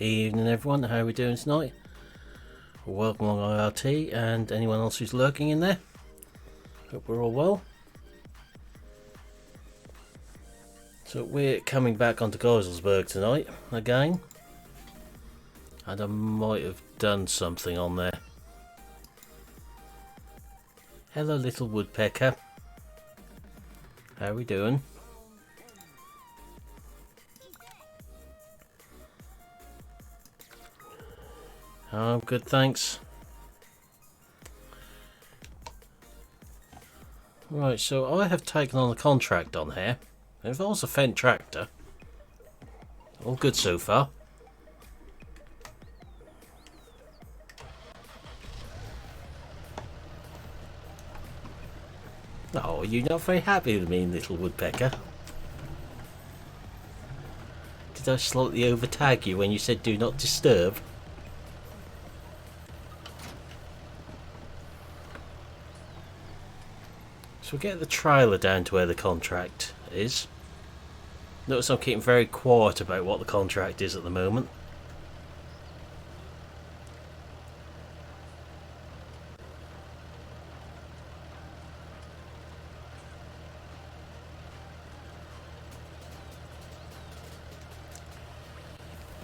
Evening everyone, how are we doing tonight? Welcome along IRT and anyone else who's lurking in there. Hope we're all well. So we're coming back onto Geiselsberg tonight again. And I might have done something on there. Hello little woodpecker. How are we doing? I'm good, thanks. Right, so I have taken on a contract on here. It involves a Fendt tractor. All good so far. Oh, you're not very happy with me, little woodpecker. Did I slightly overtag you when you said do not disturb? So we'll get the trailer down to where the contract is. Notice I'm keeping very quiet about what the contract is at the moment.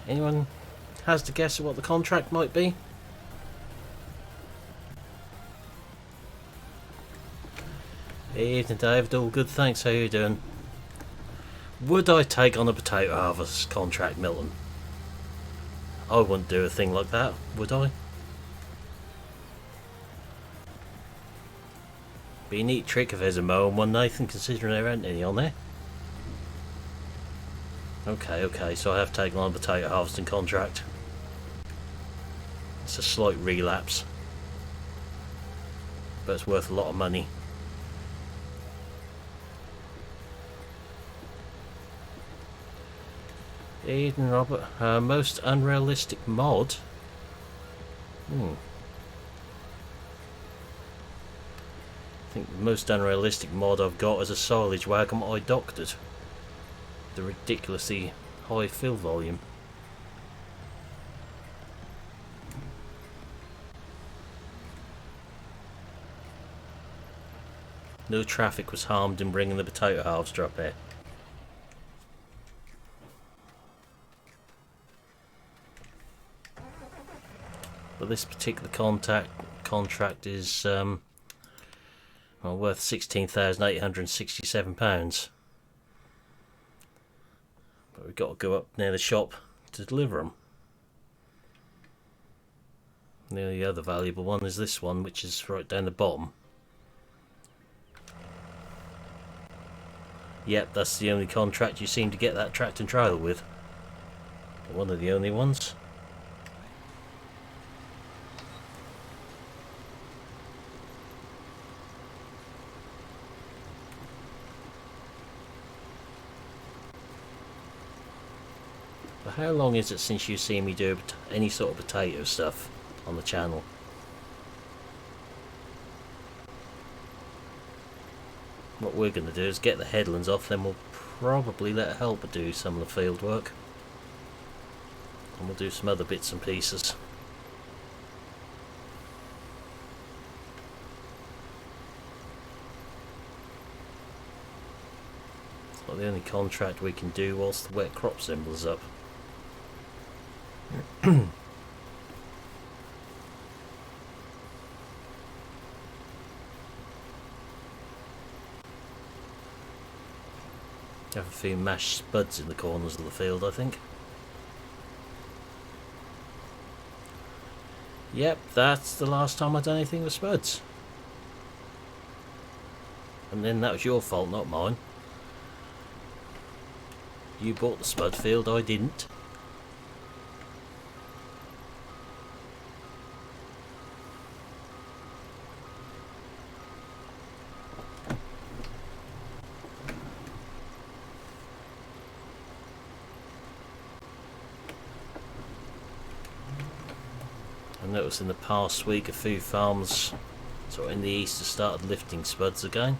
Anyone has to guess at what the contract might be? Evening David, all good, thanks, how you doing? Would I take on a potato harvest contract, Milton? I wouldn't do a thing like that, would I? Be a neat trick if there's a mowing one, Nathan, considering there aren't any on there. Okay, so I have taken on a potato harvesting contract. It's a slight relapse, but it's worth a lot of money. Eden Robert, most unrealistic mod? I think the most unrealistic mod I've got is a silage wagon I doctored. The ridiculously high fill volume. No traffic was harmed in bringing the potato harvester up here. But this particular contract is well, worth £16,867. But we've got to go up near the shop to deliver them. The only other valuable one is this one, which is right down the bottom. Yep, that's the only contract you seem to get that tractor and trailer with. One of the only ones. How long is it since you've seen me do any sort of potato stuff on the channel? What we're going to do is get the headlands off, then we'll probably let a helper do some of the field work. And we'll do some other bits and pieces. It's not the only contract we can do whilst the wet crop symbol is up. Have a few mashed spuds in the corners of the field, I think. Yep, that's the last time I've done anything with spuds. And then that was your fault, not mine. You bought the spud field, I didn't. I noticed in the past week a few farms sort of in the east have started lifting spuds again.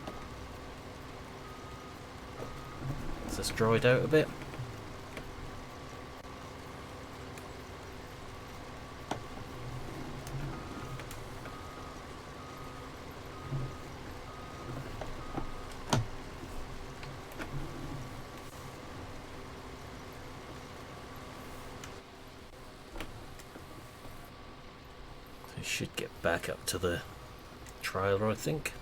So it's dried out a bit. Should get back up to the trailer, I think.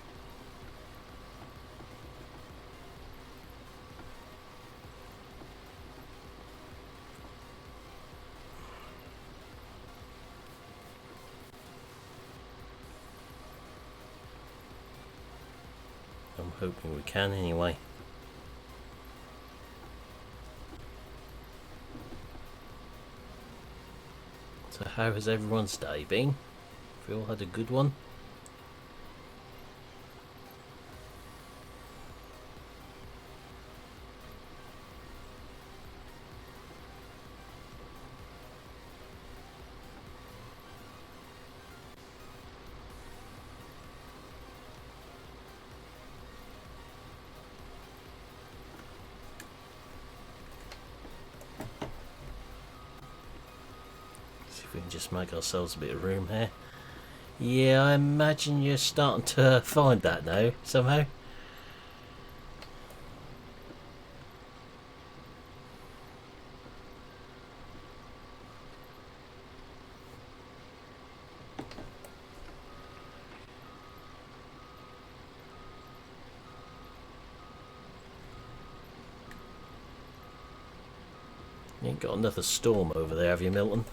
I'm hoping we can anyway. So how has everyone's day been? Have you all had a good one? We can just make ourselves a bit of room here. Yeah, I imagine you're starting to find that now, somehow. You ain't got another storm over there, have you, Milton?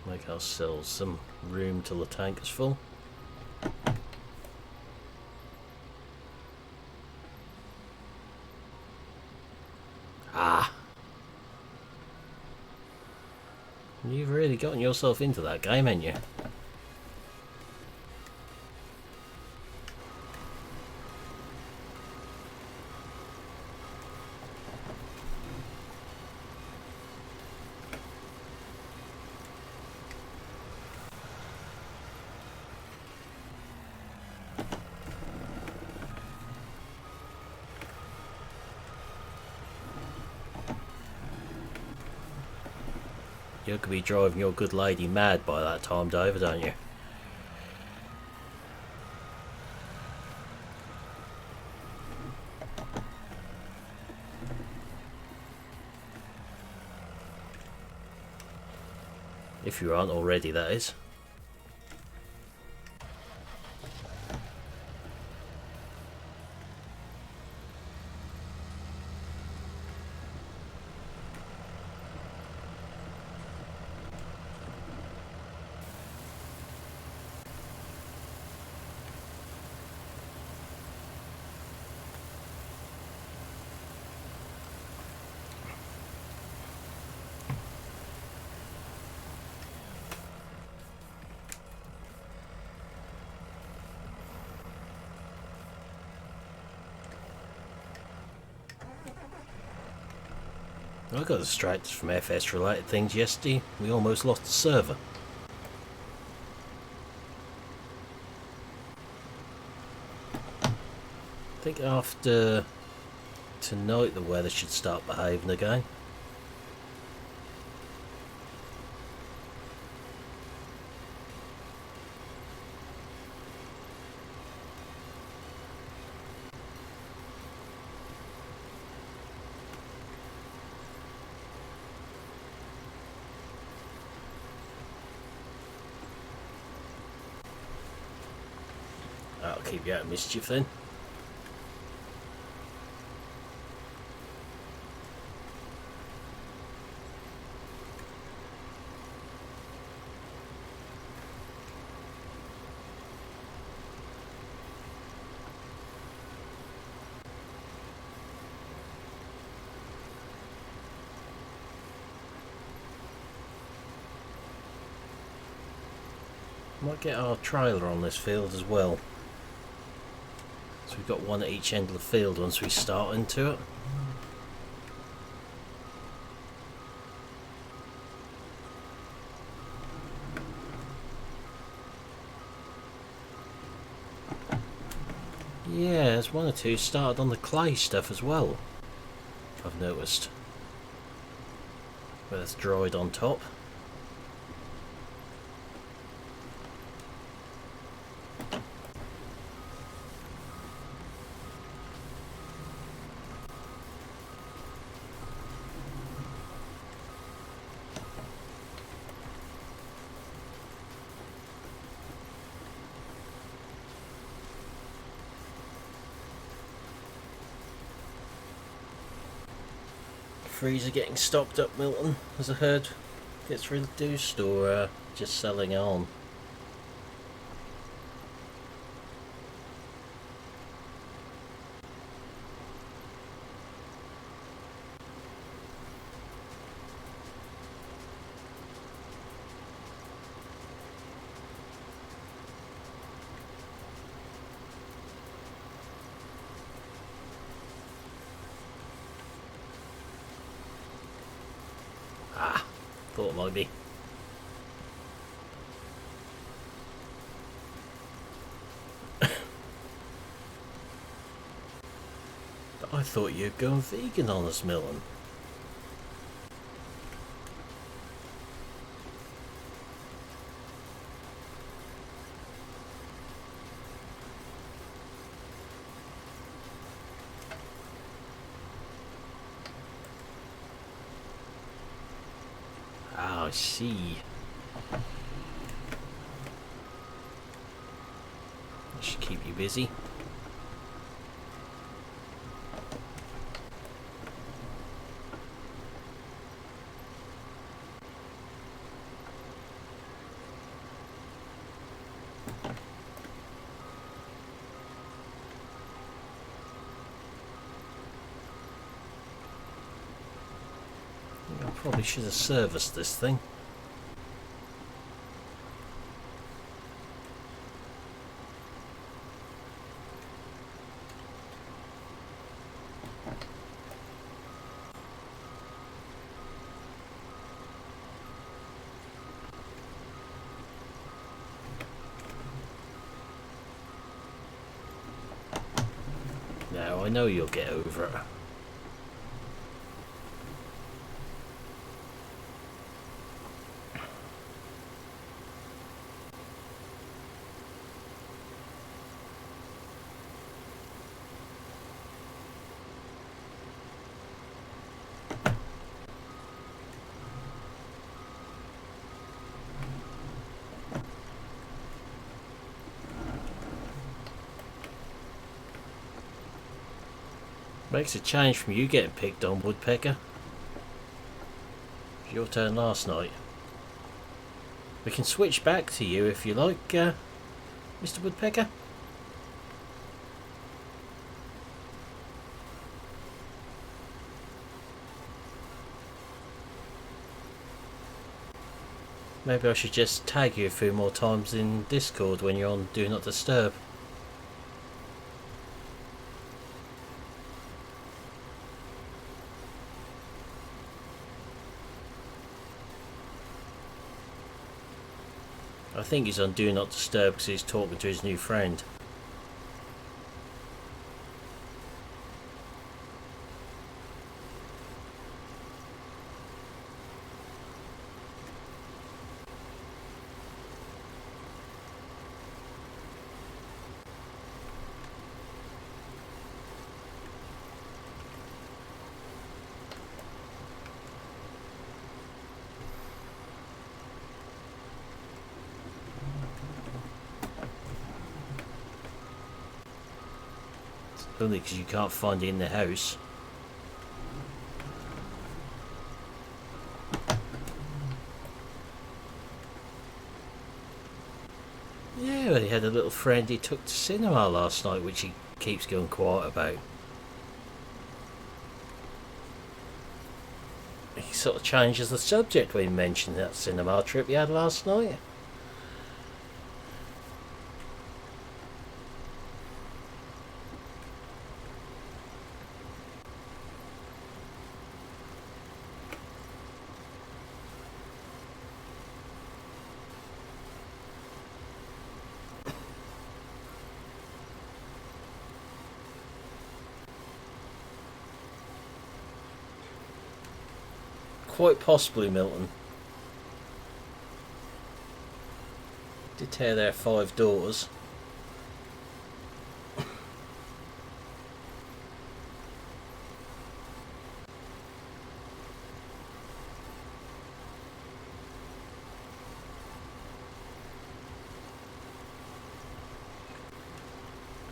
Make ourselves some room till the tank is full. Ah! You've really gotten yourself into that game, haven't you? You could be driving your good lady mad by that time, David, don't you? If you aren't already, that is. I got distracted from FS related things yesterday. We almost lost the server. I think after tonight the weather should start behaving again. That'll keep you out of mischief then. Might get our trailer on this field as well. So we've got one at each end of the field once we start into it. Yeah, there's one or two started on the clay stuff as well, I've noticed. where it's dried on top. Freezer getting stocked up, Milton, as I heard. Gets reduced or just selling on? Thought it might be. But I thought you'd go vegan on us, Milton. I see. That should keep you busy. I probably should have serviced this thing. Now I know you'll get over it. Makes a change from you getting picked on, Woodpecker. It's your turn last night. We can switch back to you if you like, Mr. Woodpecker. Maybe I should just tag you a few more times in Discord when you're on Do Not Disturb. I think he's on Do Not Disturb because he's talking to his new friend. Only because you can't find it in the house. Yeah, well, he had a little friend he took to cinema last night, which he keeps going quiet about. He sort of changes the subject when he mentioned that cinema trip he had last night. Quite possibly, Milton. Did tear their 5 doors.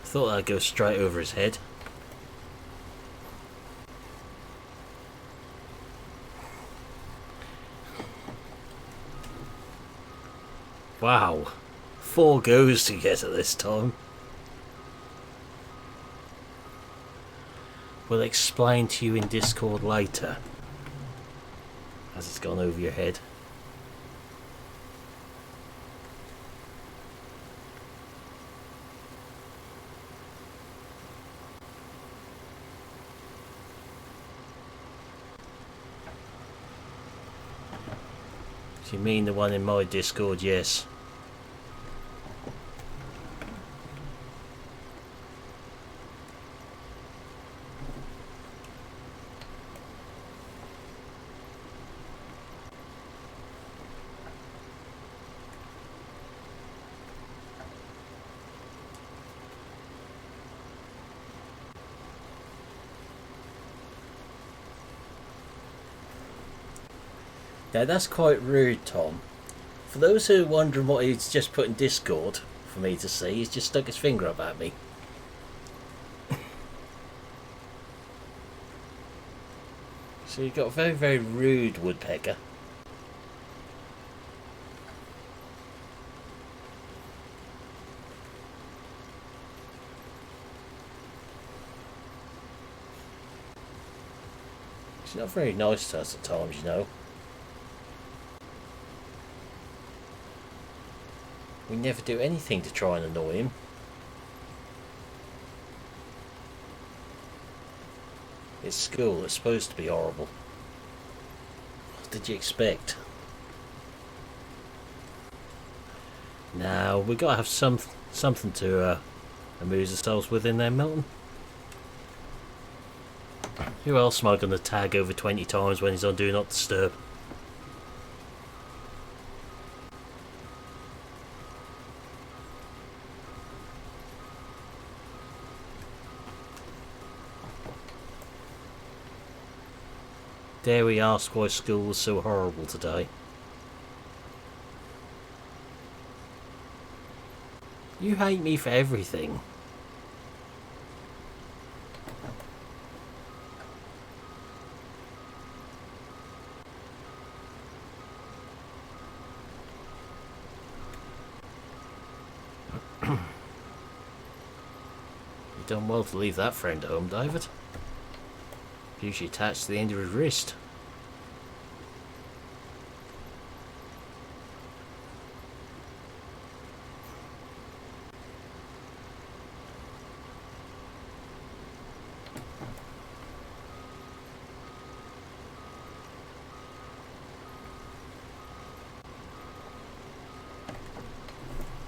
Thought I'd go straight over his head. Wow, 4 goes to get at this time. We'll explain to you in Discord later, as it's gone over your head. You mean the one in my Discord? Yes. Now that's quite rude, Tom. For those who are wondering what he's just put in Discord for me to see, he's just stuck his finger up at me. So you've got a very, very rude woodpecker. He's not very nice to us at times, you know. We never do anything to try and annoy him. It's school, it's supposed to be horrible. What did you expect? Now, we gotta have something to amuse ourselves with in there, Milton. Who else am I gonna tag over 20 times when he's on Do Not Disturb? Dare we ask why school was so horrible today? You hate me for everything. You done well to leave that friend at home, David. Usually attached to the end of his wrist.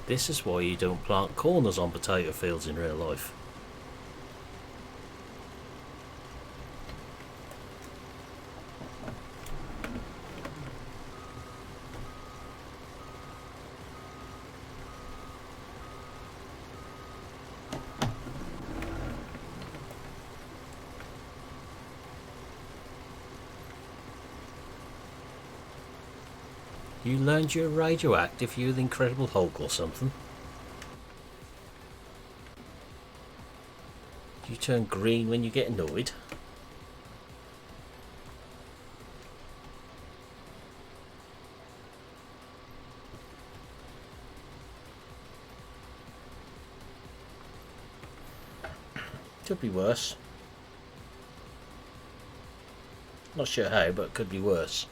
This is why you don't plant corners on potato fields in real life. You learned you're radioactive, you the Incredible Hulk or something. You turn green when you get annoyed. Could be worse. Not sure how, but it could be worse.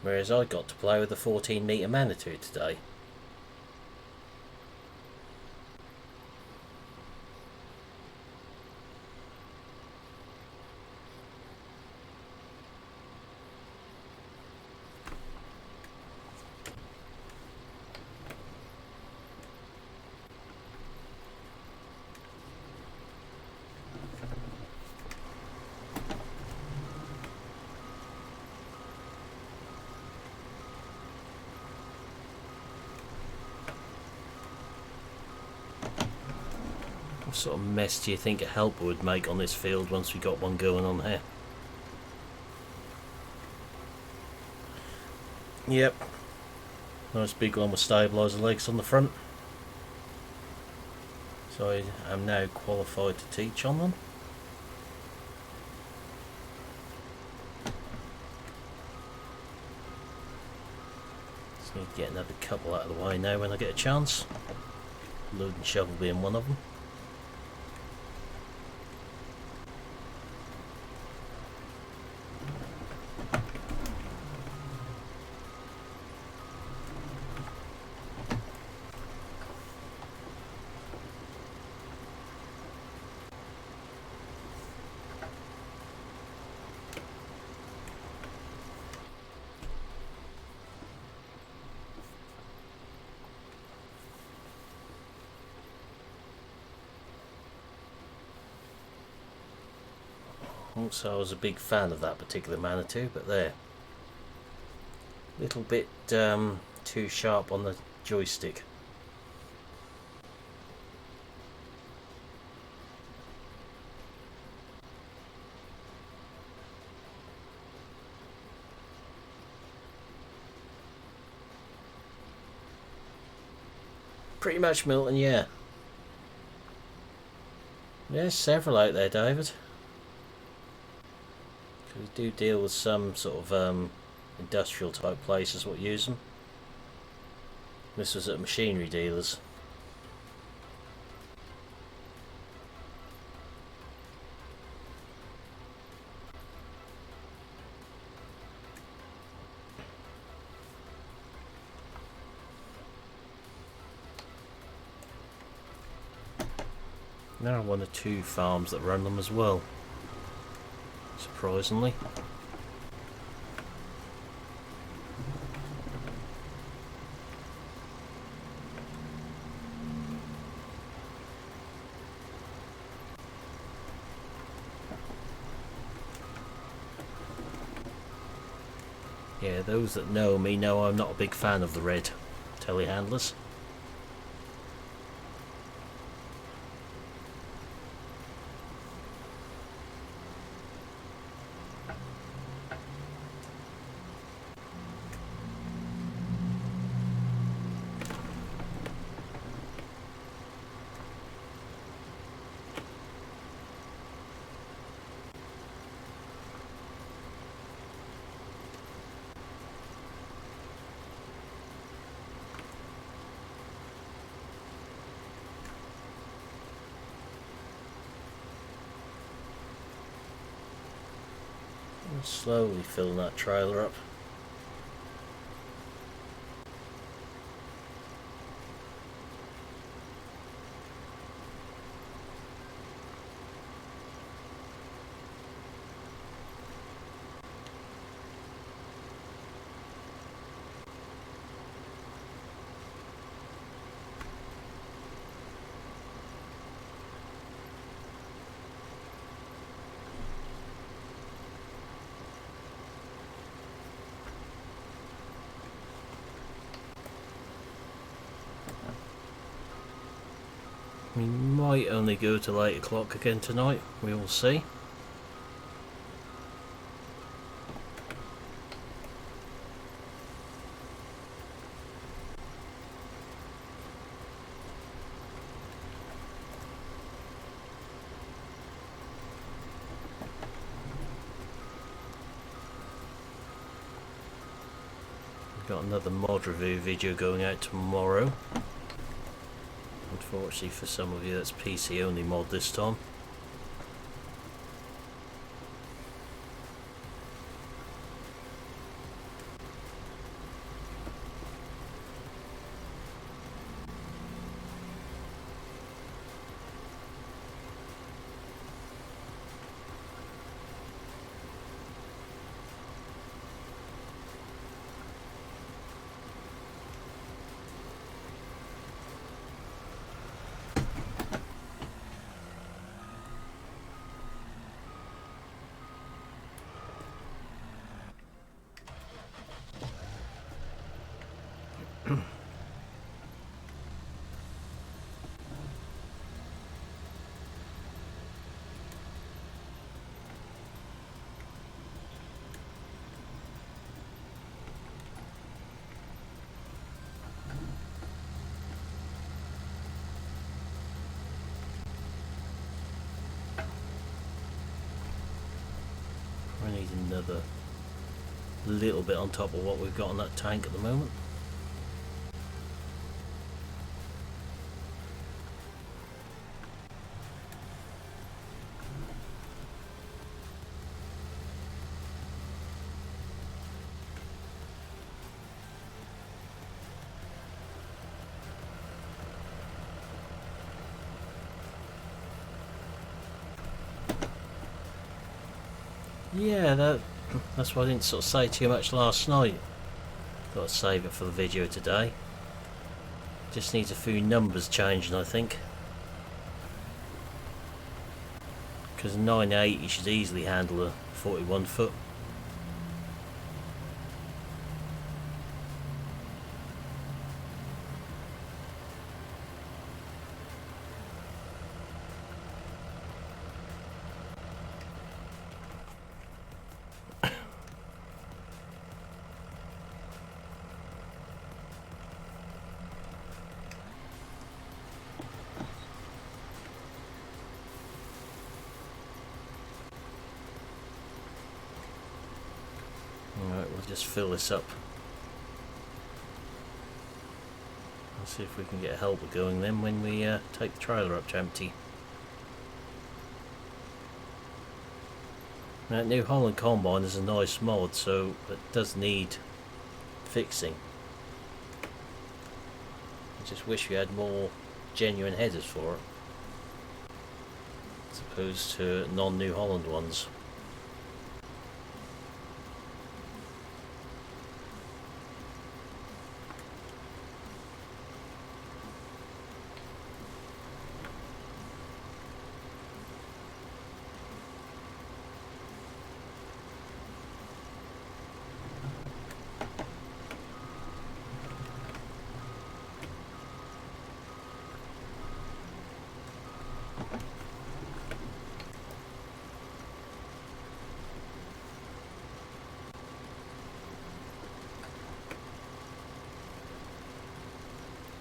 Whereas I got to play with a 14-metre Manitou today. What sort of mess do you think a helper would make on this field once we got one going on here? Yep. Nice big one with stabiliser legs on the front. So I am now qualified to teach on them. Just need to get another couple out of the way now when I get a chance. Load and shovel being one of them. Also, I was a big fan of that particular Manitou, but there, little bit too sharp on the joystick. Pretty much, Milton, yeah. There's several out there, David. We do deal with some sort of industrial type places what use them. This was at machinery dealers. There are one or two farms that run them as well, surprisingly. Yeah, those that know me know I'm not a big fan of the red telehandlers. Slowly filling that trailer up. We might only go till 8 o'clock again tonight, we will see. We've got another mod review video going out tomorrow. Unfortunately for some of you, that's PC only mod this time. Need another little bit on top of what we've got on that tank at the moment. Yeah, that's why I didn't sort of say too much last night. Thought I'd save it for the video today. Just needs a few numbers changing, I think. Because 980 should easily handle a 41 foot. Alright, we'll just fill this up. Let's see if we can get a helper going then when we take the trailer up to empty. That New Holland combine is a nice mod, so it does need fixing. I just wish we had more genuine headers for it, as opposed to non-New Holland ones.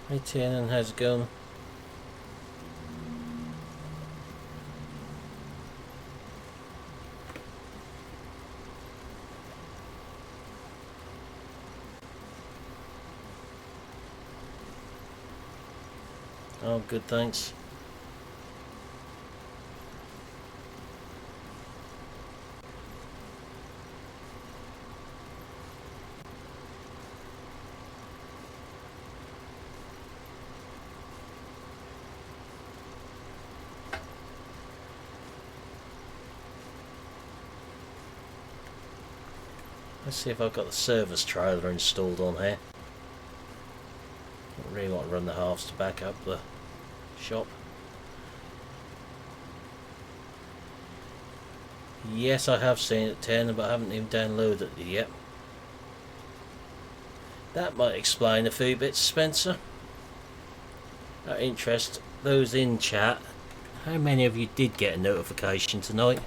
Hey Tiernan, how's it going? Oh, good, thanks. Let's see if I've got the service trailer installed on here. I really want to run the halves to back up the shop. Yes, I have seen it 10, but I haven't even downloaded it yet. That might explain a few bits, Spencer. Out of interest, those in chat, how many of you did get a notification tonight?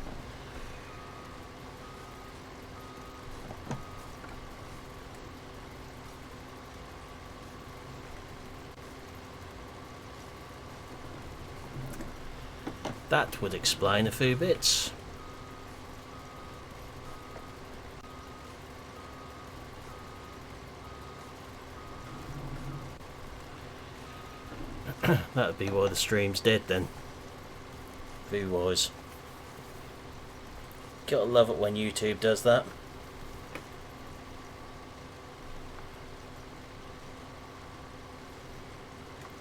That would explain a few bits. That'd be why the stream's dead then, view wise. Gotta love it when YouTube does that.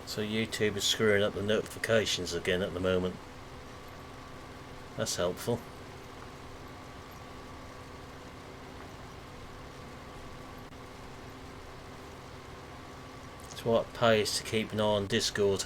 So YouTube is screwing up the notifications again at the moment. That's helpful. It's what pays to keep an eye on Discord.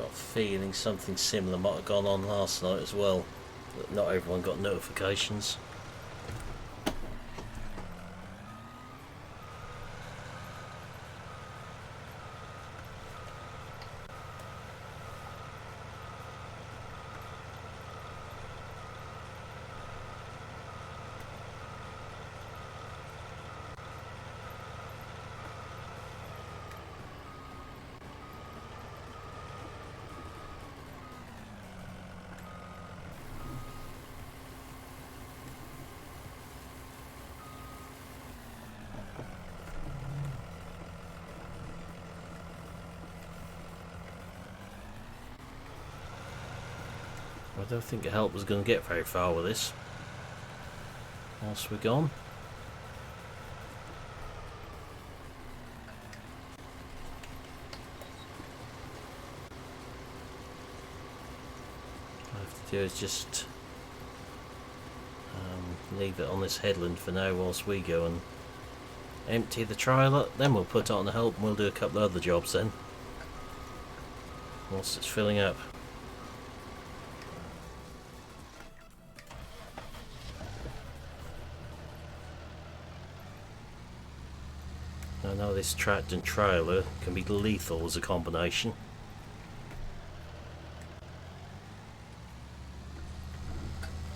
Got a feeling something similar might have gone on last night as well, but not everyone got notifications. I don't think a help was going to get very far with this. Whilst we're gone. All I have to do is just leave it on this headland for now whilst we go and empty the trailer. Then we'll put it on the help and we'll do a couple of other jobs then. Whilst it's filling up. I know this tractor and trailer can be lethal as a combination.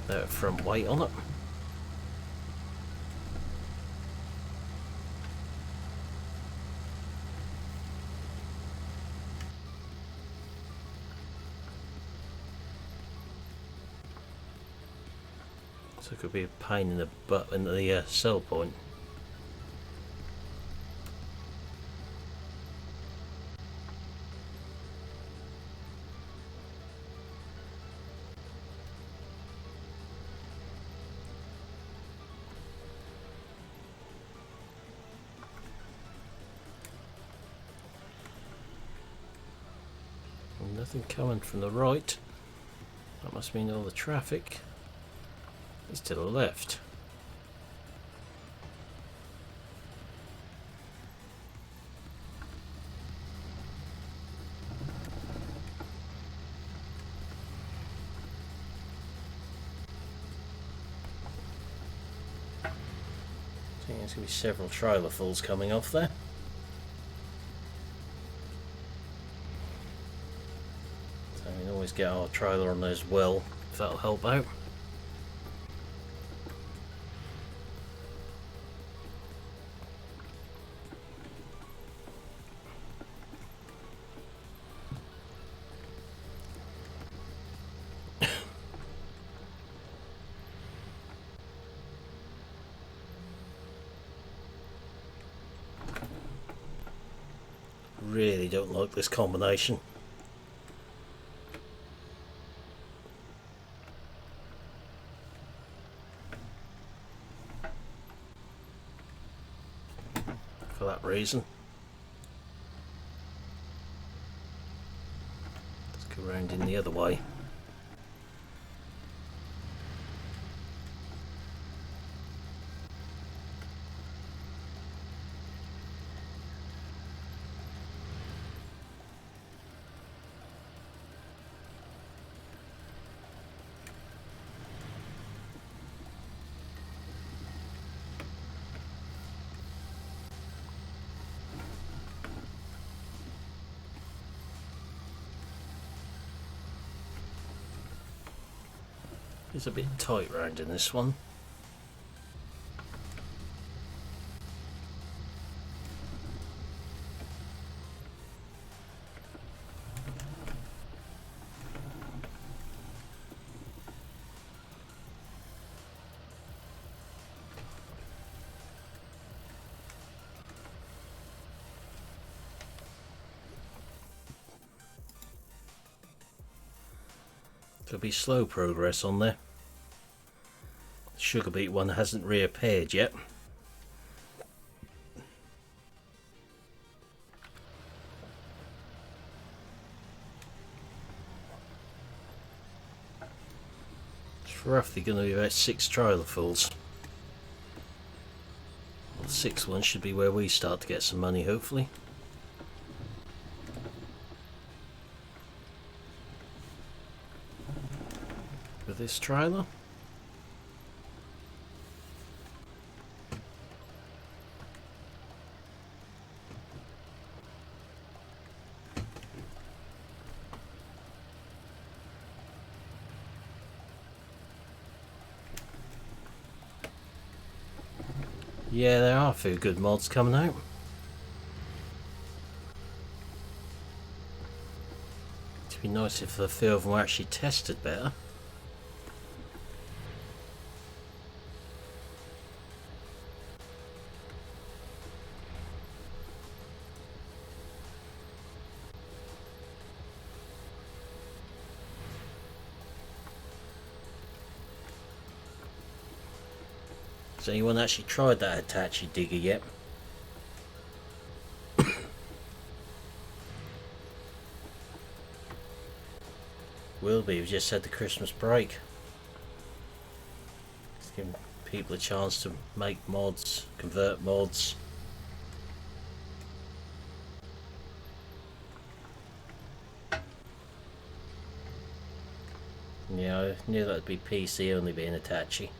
That front weight on it. So it could be a pain in the butt in the sell point. Nothing coming from the right. That must mean all the traffic is to the left. I think there's going to be several trailer fulls coming off there. Always get our trailer on there as well, if that'll help out. Really don't like this combination. For that reason. Let's go round in the other way. It's a bit tight round in this one. Could be slow progress on there. Sugar beet one hasn't reappeared yet. It's roughly going to be about 6 trailer fulls. Well, the 6th one should be where we start to get some money, hopefully. this trailer. Yeah, there are a few good mods coming out. It'd be nice if a few of them were actually tested better. Has anyone actually tried that Hitachi digger yet? Will be, we've just had the Christmas break. It's giving people a chance to make mods, convert mods. Yeah, I knew that'd be PC only being Hitachi.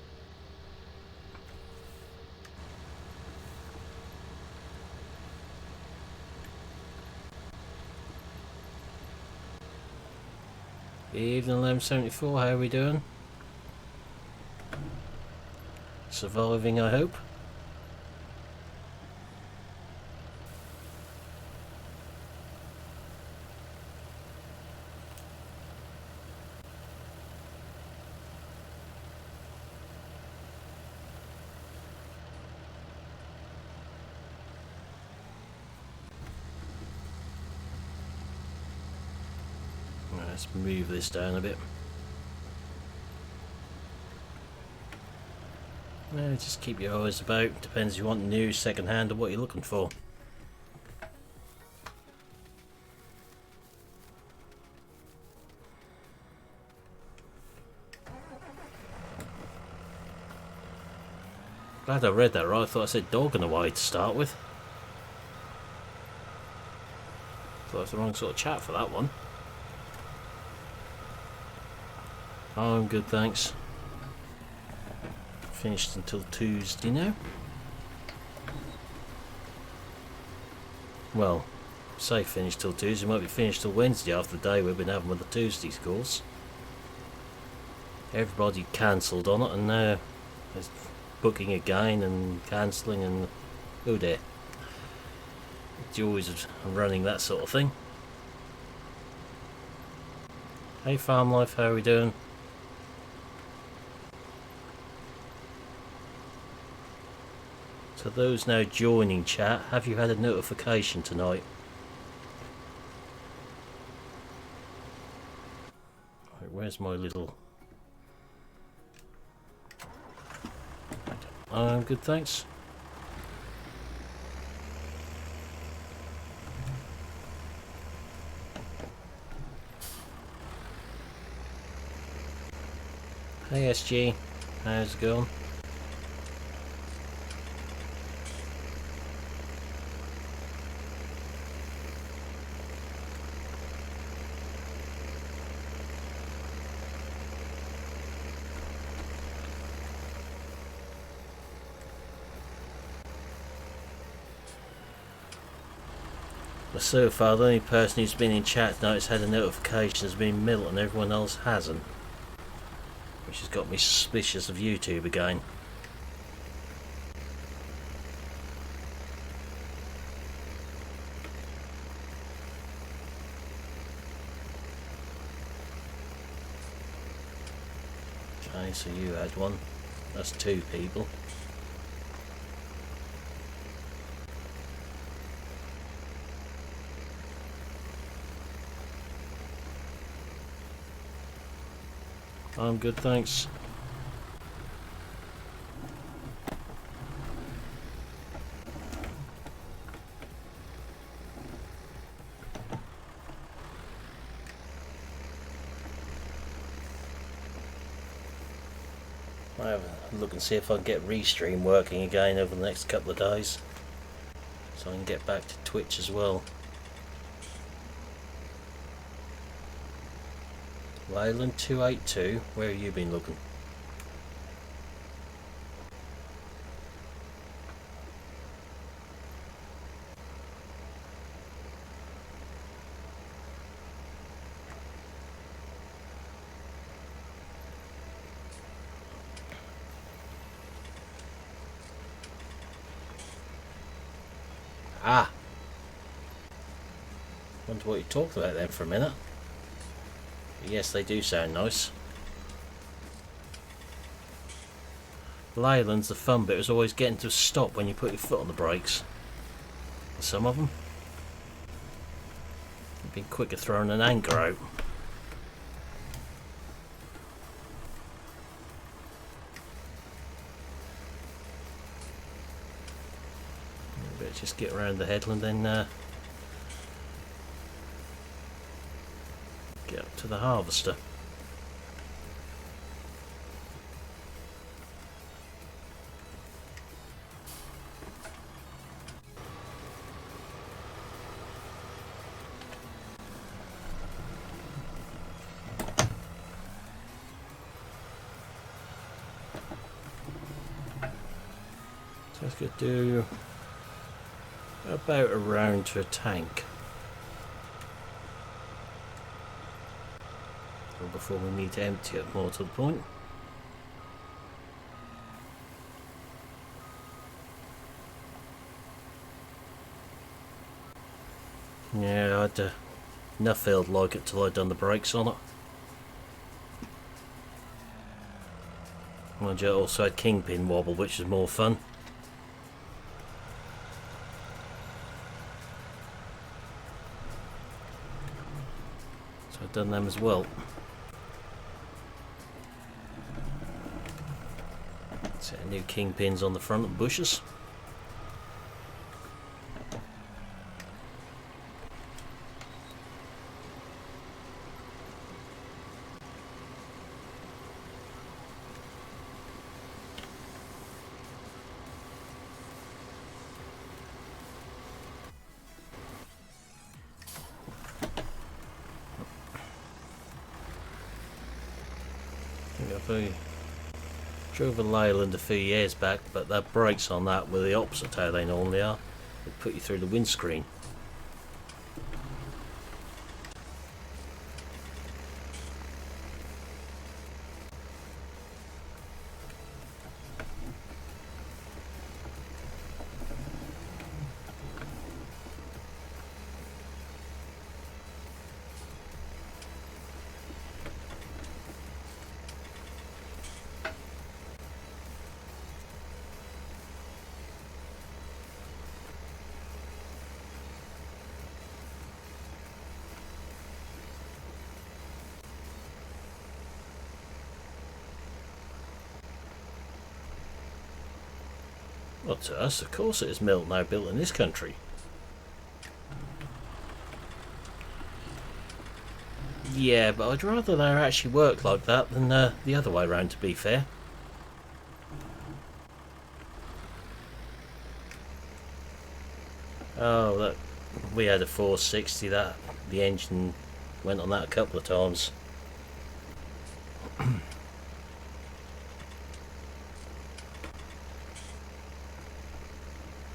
Evening 1174, how are we doing? Surviving, I hope. Let's move this down a bit. Just keep your eyes about. Depends if you want new, second hand, or what you're looking for. Glad I read that right. I thought I said dog and away to start with. Thought I was the wrong sort of chat for that one. Oh, I'm good, thanks. Finished until Tuesday now. Well, say finished till Tuesday, might be finished till Wednesday after the day we've been having with the Tuesday schools. Everybody cancelled on it, and now there's booking again and cancelling, and oh dear. Joys of running that sort of thing. Hey Farm Life, how are we doing? So those now joining chat, have you had a notification tonight? Right, where's my little... I'm good, thanks. Hey SG, how's it going? So far, the only person who's been in chat tonight has had a notification has been Milton, everyone else hasn't. Which has got me suspicious of YouTube again. Okay, so you had one. That's two people. I'm good, thanks. I'll have a look and see if I can get Restream working again over the next couple of days, so I can get back to Twitch as well. Leyland 282, where have you been looking? Ah! Wonder what you talked about then for a minute. Yes, they do sound nice. Leyland's the fun bit, was always getting to stop when you put your foot on the brakes. Some of them. You've been quicker throwing an anchor out. Better just get around the headland, then get up to the harvester. So let's go do about a round to a tank before we need to empty it more to the point. Yeah, I had Nuffield like it till I'd done the brakes on it. Mind you, I also had kingpin wobble, which is more fun. So I've done them as well. Set new kingpins on the front and bushes. I drove a Leyland a few years back, but the brakes on that were the opposite how they normally are. They put you through the windscreen. Well, to us, of course it is milk now built in this country. Yeah, but I'd rather they actually work like that than the other way around, to be fair. Oh, that we had a 460, that the engine went on that a couple of times.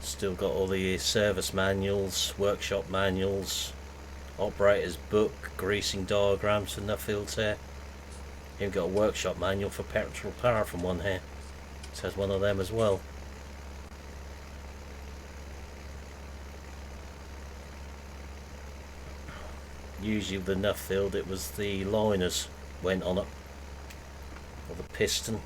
Still got all the service manuals, workshop manuals, operator's book, greasing diagrams for Nuffields here. Even got a workshop manual for petrol power from one here. It has one of them as well. Usually with the Nuffield it was the liners went on it, or the piston.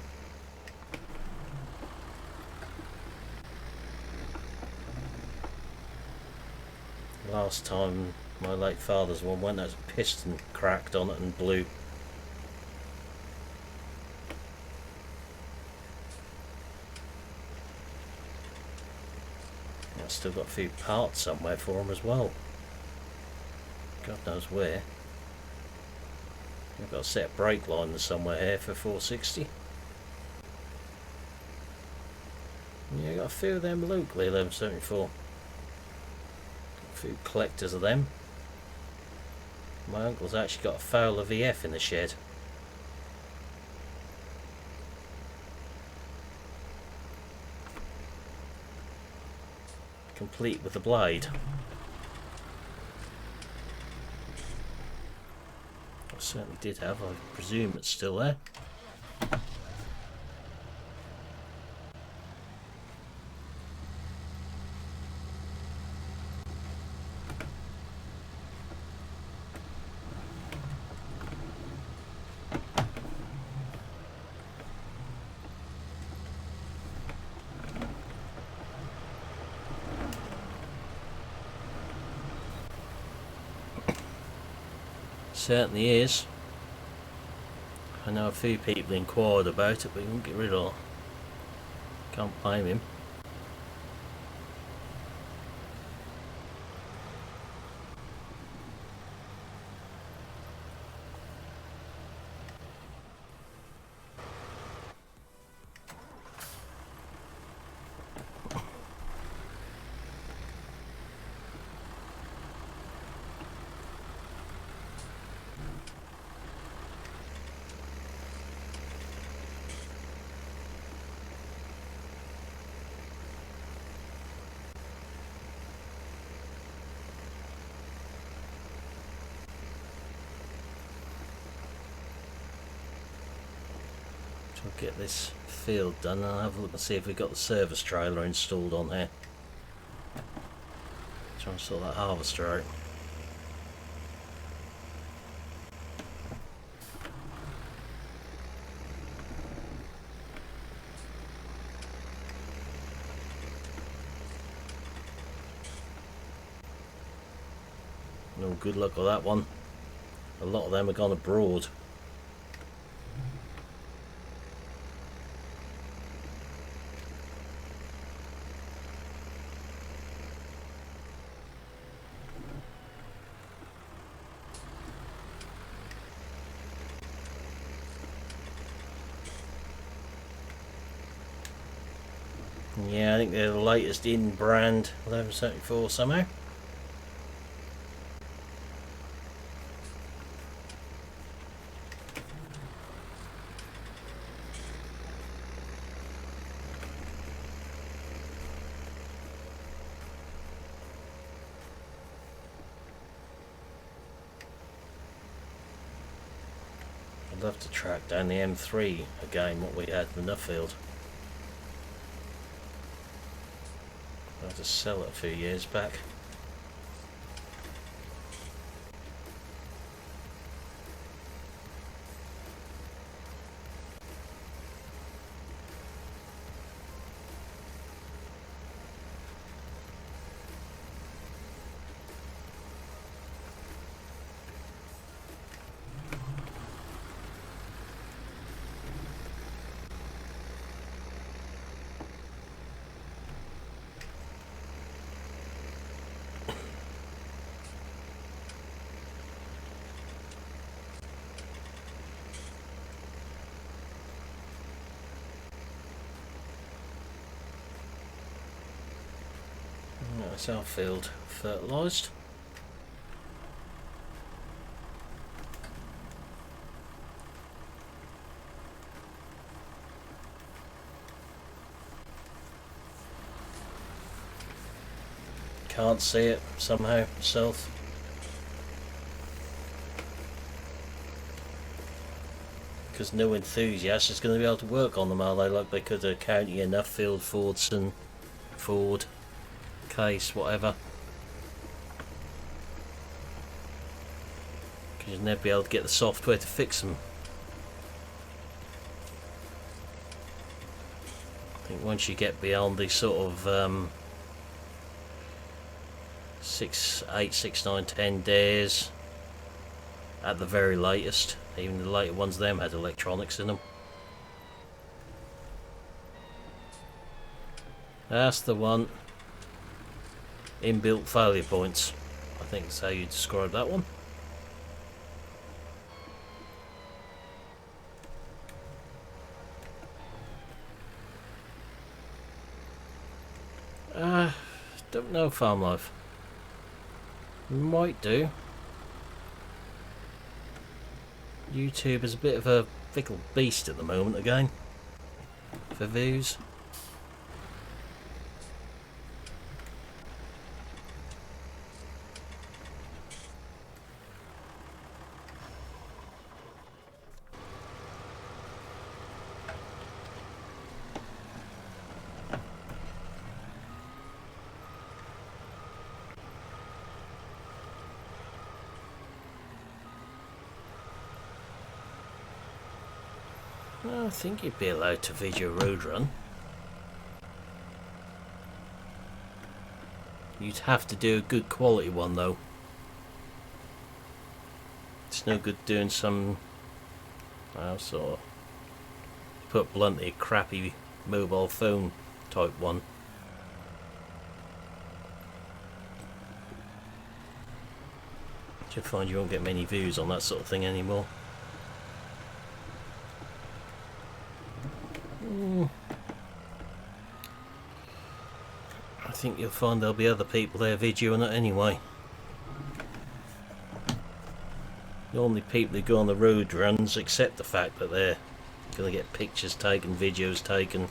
Last time my late father's one went, that piston cracked on it and blew. I've still got a few parts somewhere for him as well. God knows where. I've got a set of brake liners somewhere here for 460. Yeah, got a few of them locally, 1174. A few collectors of them. My uncle's actually got a Fowler VF in the shed. Complete with the blade. I certainly did have, I presume it's still there. Certainly is. I know a few people inquired about it, but you can get rid of it. Can't blame him. I'll get this field done and I'll have a look and see if we've got the service trailer installed on here. Try and sort that harvester out. No good luck with that one. A lot of them have gone abroad. Yeah, I think they're the latest in brand 1174 somehow. I'd love to track down the M3 again, what we had in Nuffield. I had to sell it a few years back. That's our field fertilised. Can't see it somehow myself. Because no enthusiast is going to be able to work on them, are they? Like they could have County enough field Fordson, Ford, Case, whatever. Because you'd never be able to get the software to fix them. I think once you get beyond the sort of 6, 8, 6, 9, 10 days at the very latest, even the later ones of them had electronics in them. That's the one. Inbuilt failure points, I think is how you describe that one. Don't know farm life. Might do. YouTube is a bit of a fickle beast at the moment again for views. Well, I think you'd be allowed to video road run. You'd have to do a good quality one though. It's no good doing some, well, sort of, put bluntly, a crappy mobile phone type one. You'll find you won't get many views on that sort of thing anymore. I think you'll find there'll be other people there videoing it anyway. Normally people who go on the road runs accept the fact that they're going to get pictures taken, videos taken.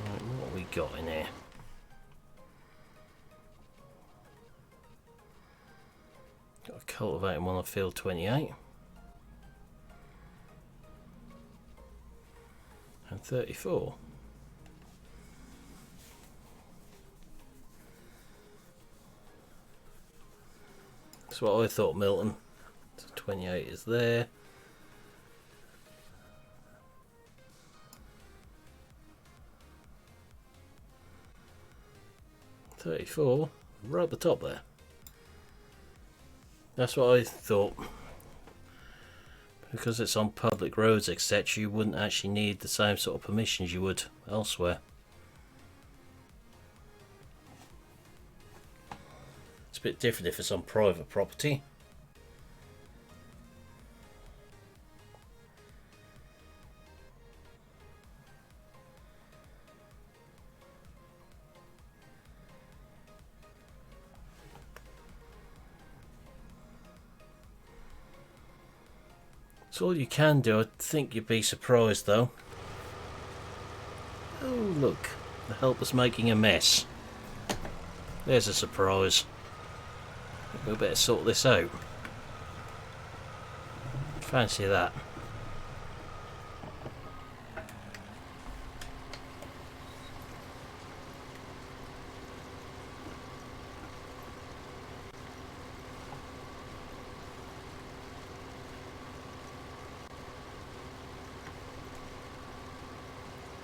Right, what have we got in here? Got a cultivating one on field 28 and 34. That's what I thought, Milton. So 28 is there. $34, right at the top there. That's what I thought. Because it's on public roads, etc., you wouldn't actually need the same sort of permissions you would elsewhere. It's a bit different if it's on private property. It's all you can do. I think you'd be surprised though. Oh look, the helper's making a mess. There's a surprise. We better sort this out. Fancy that.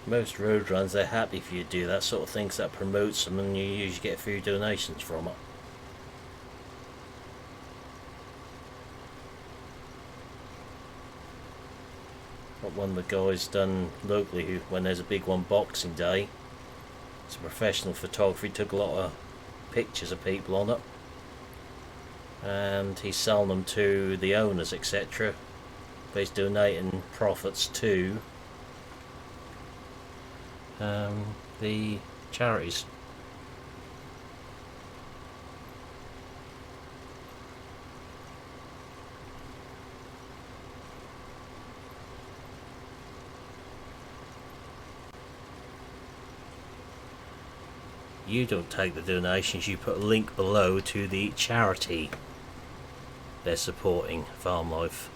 Most road runs, they're happy for you to do that sort of thing, 'cause that promotes them and you usually get a few donations from it. What one of the guys done locally, who, when there's a big one Boxing Day, it's a professional photographer, he took a lot of pictures of people on it and he's selling them to the owners, etc. But he's donating profits to the charities. You don't take the donations, you put a link below to the charity they're supporting, Farm Life.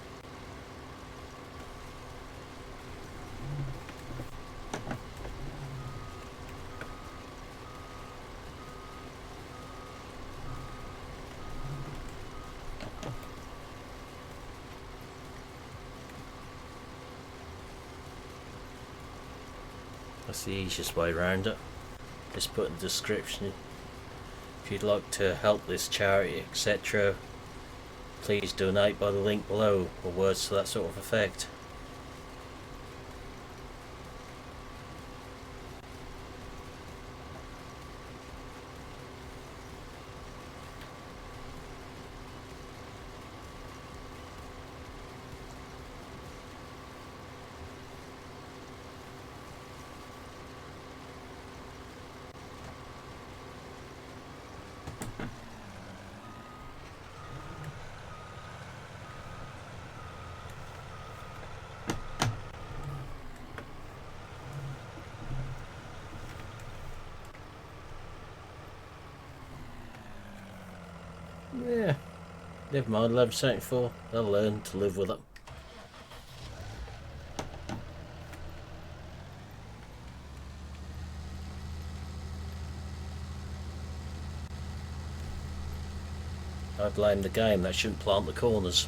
That's the easiest way around it. Just put in the description if you'd like to help this charity, etc. Please donate by the link below, or words to that sort of effect. Yeah, never mind, 1174. They'll learn to live with it. I blame the game, that shouldn't plant the corners.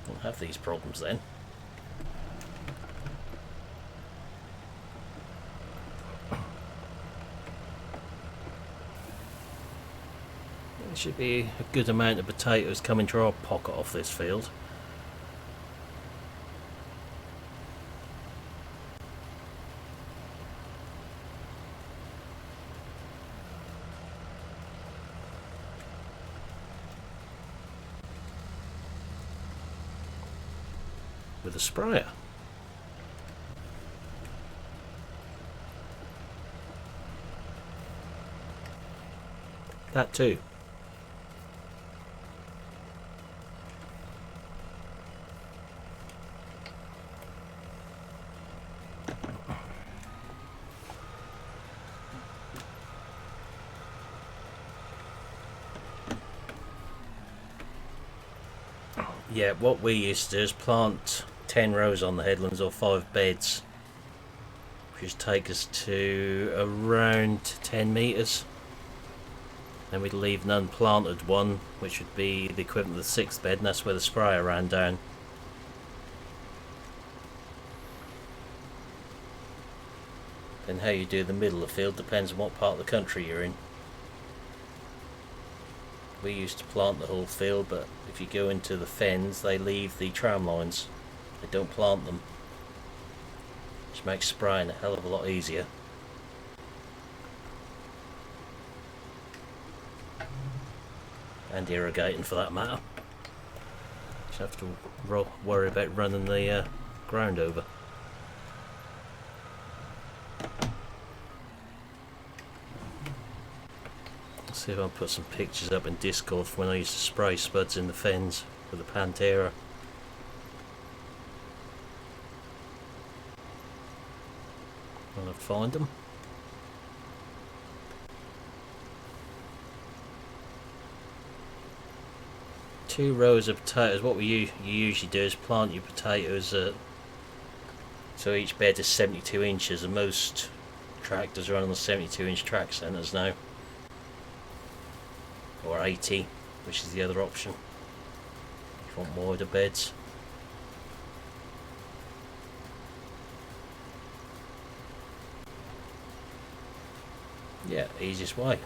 Won't have these problems then. There should be a good amount of potatoes coming to our pocket off this field. With a sprayer. That too. Yeah, what we used to do is plant 10 rows on the headlands or 5 beds, which would take us to around 10 metres. Then we'd leave an unplanted one, which would be the equivalent of the 6th bed, and that's where the sprayer ran down. Then how you do the middle of the field depends on what part of the country you're in. We used to plant the whole field, but if you go into the fens, they leave the tram lines. They don't plant them, which makes spraying a hell of a lot easier. And irrigating for that matter. Just have to worry about running the ground over. Let's see if I can put some pictures up in Discord for when I used to spray spuds in the fens with the Pantera. I'll find them. Two rows of potatoes. What you usually do is plant your potatoes so each bed is 72 inches, and most tractors run on the 72-inch track centres now, or 80, which is the other option if you want wider beds. Yeah, easiest way.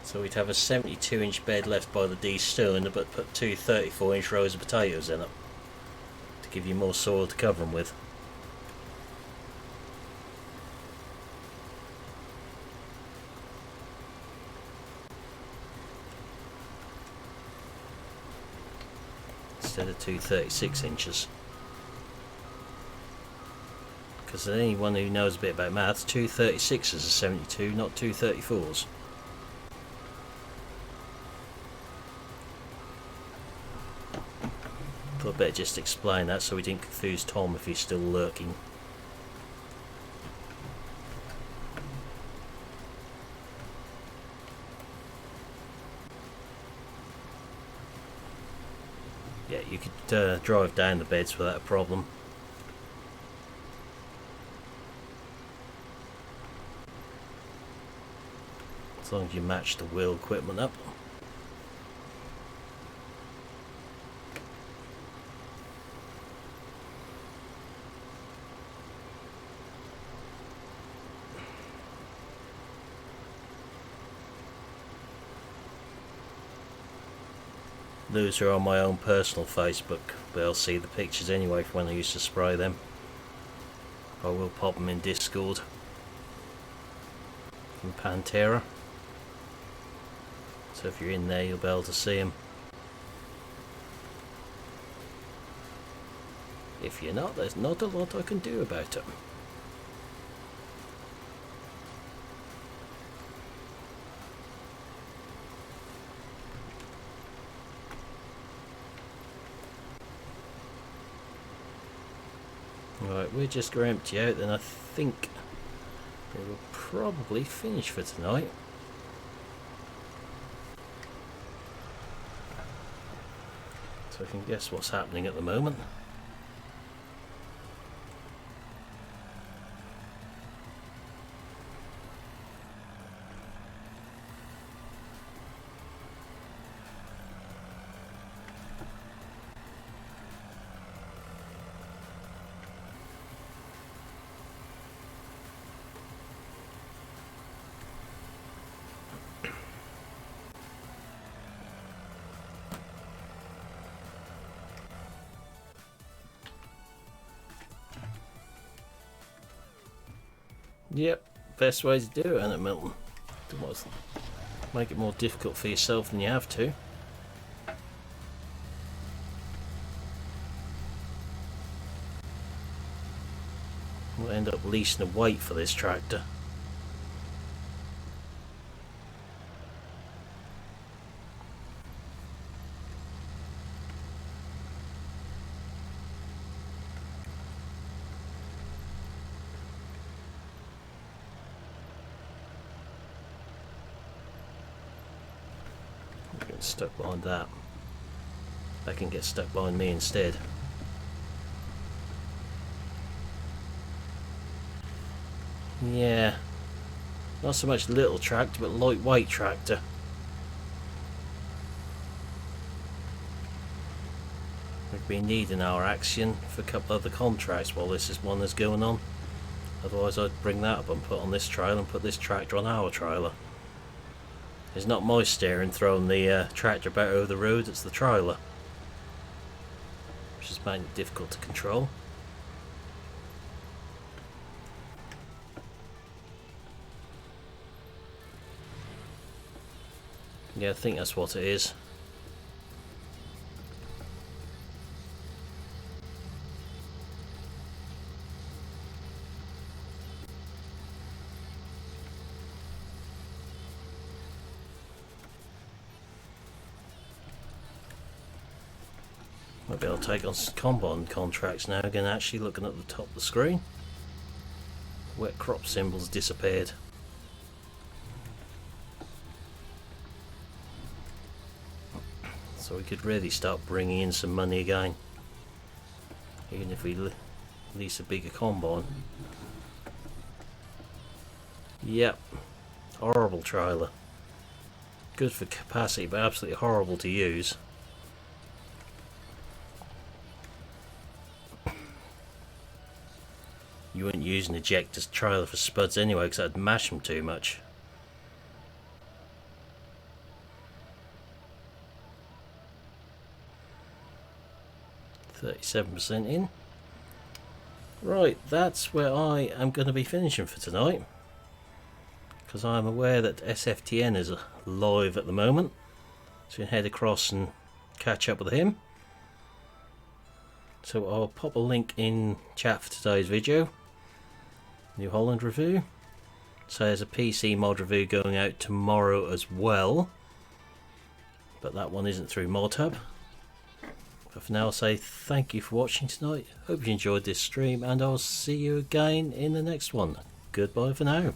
So we'd have a 72-inch bed left by the de-stone, but put two 34-inch rows of potatoes in it to give you more soil to cover them with. Instead of two 36 inches. Because anyone who knows a bit about maths, two 36s are 72, not two 34s. Thought I'd better just explain that so we didn't confuse Tom if he's still lurking. Yeah, you could drive down the beds without a problem. As long as you match the wheel equipment up. Those are on my own personal Facebook, but I'll see the pictures anyway from when I used to spray them. I will pop them in Discord from Pantera. So if you're in there, you'll be able to see them. If you're not, there's not a lot I can do about it. Right, we're just going to empty out, and I think we will probably finish for tonight. So I can guess what's happening at the moment. Yep, best way to do it, isn't it, Milton? Don't want to make it more difficult for yourself than you have to. We'll end up leasing a weight for this tractor. Stuck behind that. They can get stuck behind me instead. Yeah, not so much little tractor, but lightweight tractor. We've been needing our action for a couple of other contracts while this is one that's going on. Otherwise I'd bring that up and put on this trailer and put this tractor on our trailer. It's not my steering throwing the tractor back over the road, it's the trailer, which is making it difficult to control. Yeah, I think that's what it is. Might be able to take on some combine contracts now, again actually looking at the top of the screen. Wet crop symbols disappeared. So we could really start bringing in some money again, even if we lease a bigger combine. Yep, horrible trailer. Good for capacity but absolutely horrible to use. You wouldn't use an ejector trailer for spuds anyway because that'd mash them too much. %in. Right, that's where I am going to be finishing for tonight, because I'm aware that SFTN is live at the moment, so you can head across and catch up with him. So I'll pop a link in chat for today's video. New Holland review. So there's a PC mod review going out tomorrow as well, but that one isn't through ModHub. But for now I'll say thank you for watching tonight. Hope you enjoyed this stream, and I'll see you again in the next one. Goodbye for now.